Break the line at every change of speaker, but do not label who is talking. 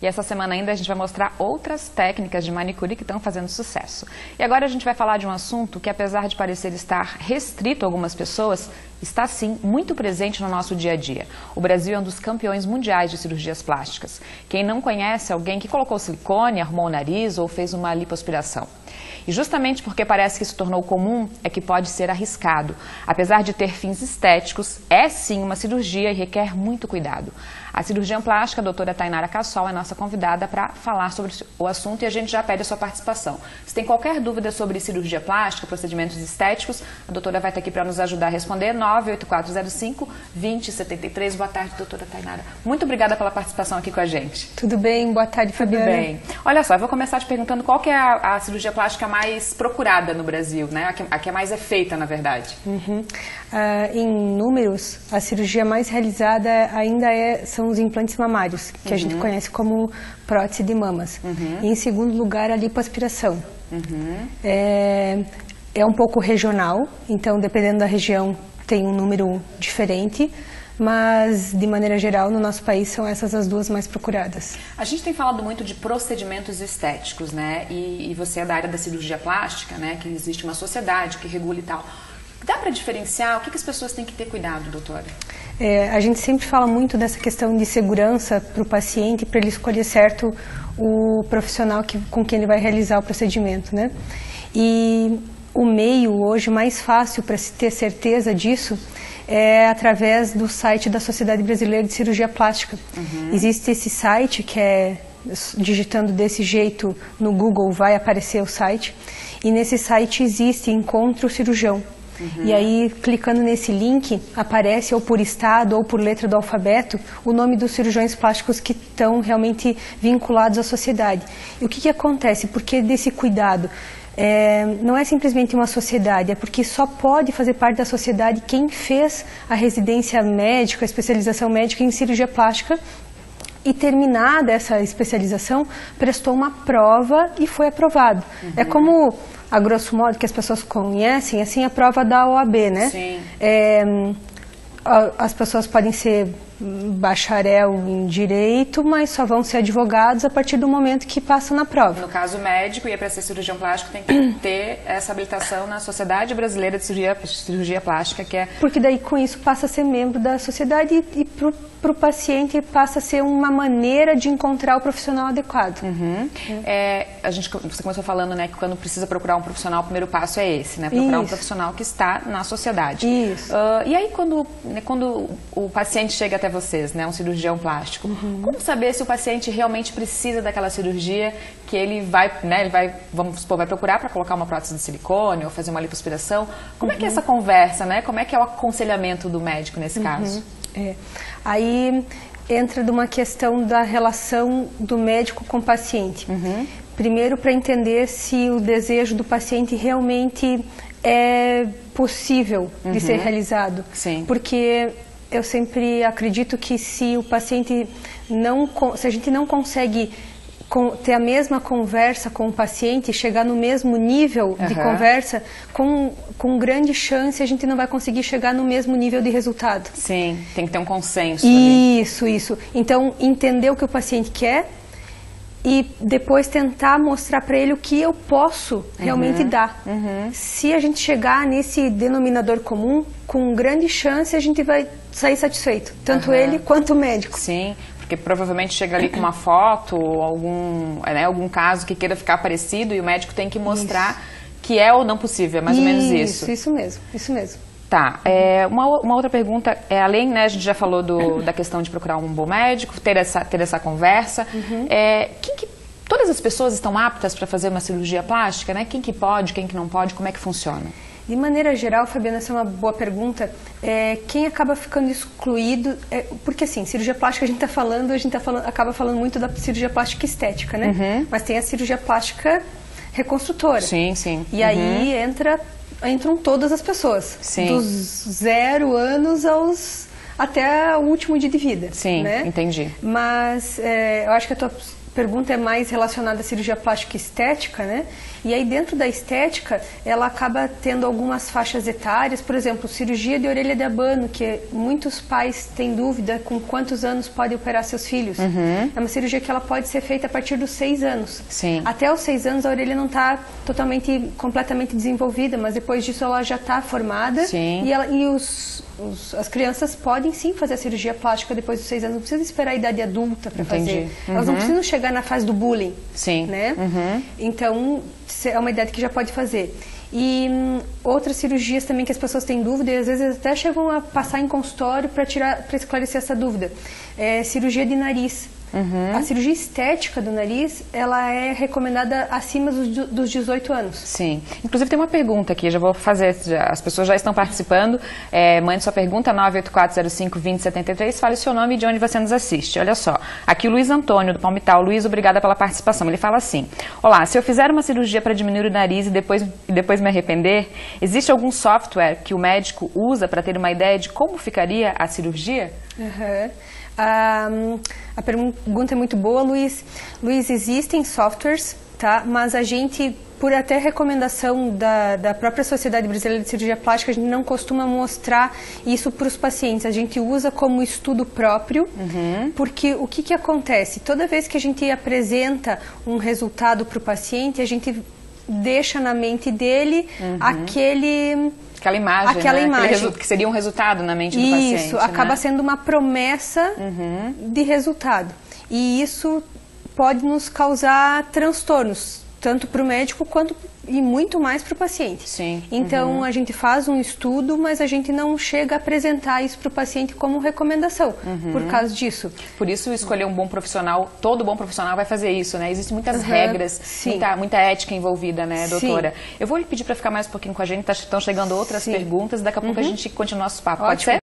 E essa semana ainda a gente vai mostrar outras técnicas de manicure que estão fazendo sucesso. E agora a gente vai falar de um assunto que, apesar de parecer estar restrito a algumas pessoas, está sim muito presente no nosso dia a dia. O Brasil é um dos campeões mundiais de cirurgias plásticas. Quem não conhece alguém que colocou silicone, arrumou o nariz ou fez uma lipoaspiração? E justamente porque parece que se tornou comum, é que pode ser arriscado. Apesar de ter fins estéticos, é sim uma cirurgia e requer muito cuidado. A cirurgiã plástica, a doutora Tainara Cassol, é nossa convidada para falar sobre o assunto e a gente já pede a sua participação. Se tem qualquer dúvida sobre cirurgia plástica, procedimentos estéticos, a doutora vai estar aqui para nos ajudar a responder. 98405-2073. Boa tarde, doutora Tainara. Muito obrigada pela participação aqui com a gente.
Tudo bem? Boa tarde, Fabiana.
Tudo bem. Olha só, eu vou começar te perguntando qual que é a cirurgia plástica mais procurada no Brasil, né? A que mais é feita, na verdade.
Em números, a cirurgia mais realizada ainda são os implantes mamários, que a gente conhece como prótese de mamas. E em segundo lugar, a lipoaspiração. É um pouco regional, então dependendo da região tem um número diferente, mas de maneira geral no nosso país são essas as duas mais procuradas.
A gente tem falado muito de procedimentos estéticos, né? E você é da área da cirurgia plástica, né? Que existe uma sociedade que regula e tal. Dá para diferenciar? O que as pessoas têm que ter cuidado, doutora?
A gente sempre fala muito dessa questão de segurança para o paciente, para ele escolher certo o profissional com quem ele vai realizar o procedimento, né? E o meio hoje mais fácil para se ter certeza disso é através do site da Sociedade Brasileira de Cirurgia Plástica. Existe esse site que digitando desse jeito no Google vai aparecer o site, e nesse site existe Encontre o Cirurgião. E aí, clicando nesse link, aparece ou por estado ou por letra do alfabeto o nome dos cirurgiões plásticos que estão realmente vinculados à sociedade. E o que acontece? Por que desse cuidado? Não é simplesmente uma sociedade, é porque só pode fazer parte da sociedade quem fez a residência médica, a especialização médica em cirurgia plástica, e terminada essa especialização, prestou uma prova e foi aprovado. É como, a grosso modo, que as pessoas conhecem, assim, a prova da OAB, né?
Sim.
As pessoas podem ser bacharel em direito, mas só vão ser advogados a partir do momento que passam na prova.
No caso médico, e para ser cirurgião plástico tem que ter essa habilitação na Sociedade Brasileira de Cirurgia Plástica, que é...
Porque daí com isso passa a ser membro da sociedade e para o paciente passa a ser uma maneira de encontrar o profissional adequado.
Você começou falando, né, que quando precisa procurar um profissional, o primeiro passo é esse, né? Procurar um profissional que está na sociedade.
Isso.
E aí quando o paciente chega até vocês, né, um cirurgião plástico, como saber se o paciente realmente precisa daquela cirurgia que ele vai, né, vamos supor, vai procurar para colocar uma prótese de silicone ou fazer uma lipoaspiração? Como é que é essa conversa, né? Como é que é o aconselhamento do médico nesse caso?
Aí entra de uma questão da relação do médico com o paciente. Primeiro, para entender se o desejo do paciente realmente é possível de ser realizado.
Sim.
Porque eu sempre acredito que se o paciente se a gente não consegue ter a mesma conversa com o paciente, chegar no mesmo nível de conversa, com grande chance a gente não vai conseguir chegar no mesmo nível de resultado.
Sim, tem que ter um consenso.
Isso. Então, entender o que o paciente quer e depois tentar mostrar para ele o que eu posso realmente dar. Se a gente chegar nesse denominador comum, com grande chance a gente vai sair satisfeito, tanto ele quanto o médico.
Sim, porque provavelmente chega ali com uma foto ou algum caso que queira ficar parecido e o médico tem que mostrar que é ou não possível, é mais ou menos isso.
Isso mesmo.
Tá, uma outra pergunta, além, né, a gente já falou da questão de procurar um bom médico, ter essa conversa, todas as pessoas estão aptas para fazer uma cirurgia plástica, né? Quem que pode, quem que não pode, como é que funciona?
De maneira geral, Fabiana, essa é uma boa pergunta. Quem acaba ficando excluído, porque assim, cirurgia plástica a gente acaba falando muito da cirurgia plástica estética, né? Mas tem a cirurgia plástica reconstrutora.
Sim.
E aí entram todas as pessoas, dos 0 anos até o último dia de vida.
Sim,
né?
entendi.
Mas eu acho que a tua pergunta é mais relacionada à cirurgia plástica e estética, né? E aí dentro da estética, ela acaba tendo algumas faixas etárias, por exemplo, cirurgia de orelha de abano, que muitos pais têm dúvida com quantos anos pode operar seus filhos. É uma cirurgia que ela pode ser feita a partir dos 6 anos.
Sim.
Até os 6 anos a orelha não está completamente desenvolvida, mas depois disso ela já está formada.
Sim.
As crianças podem sim fazer a cirurgia plástica depois dos 6 anos, não precisa esperar a idade adulta para fazer. Elas não precisam chegar na fase do bullying.
Sim.
Né? Então, é uma idade que já pode fazer. E outras cirurgias também que as pessoas têm dúvida e às vezes até chegam a passar em consultório para esclarecer essa dúvida. É cirurgia de nariz. A cirurgia estética do nariz, ela é recomendada acima dos 18 anos.
Sim. Inclusive tem uma pergunta aqui, já vou fazer, as pessoas já estão participando. Mande sua pergunta, 98405-2073, fale o seu nome e de onde você nos assiste. Olha só, aqui o Luiz Antônio, do Palmital. Luiz, obrigada pela participação. Ele fala assim: olá, se eu fizer uma cirurgia para diminuir o nariz e depois me arrepender, existe algum software que o médico usa para ter uma ideia de como ficaria a cirurgia?
A pergunta é muito boa, Luiz. Luiz, existem softwares, tá? Mas a gente, por até recomendação da própria Sociedade Brasileira de Cirurgia Plástica, a gente não costuma mostrar isso para os pacientes. A gente usa como estudo próprio, porque o que acontece? Toda vez que a gente apresenta um resultado para o paciente, a gente deixa na mente dele
Aquela imagem,
aquela imagem.
Que seria um resultado na mente do paciente.
Isso, acaba sendo uma promessa de resultado. E isso pode nos causar transtornos, tanto para o médico quanto e muito mais para o paciente.
Sim.
Então, a gente faz um estudo, mas a gente não chega a apresentar isso para o paciente como recomendação, por causa disso.
Por isso, escolher um bom profissional, todo bom profissional vai fazer isso, né? Existem muitas regras, muita ética envolvida, né, doutora? Sim. Eu vou lhe pedir para ficar mais um pouquinho com a gente, estão chegando outras perguntas, daqui a pouco a gente continua nosso papo. Pode ser?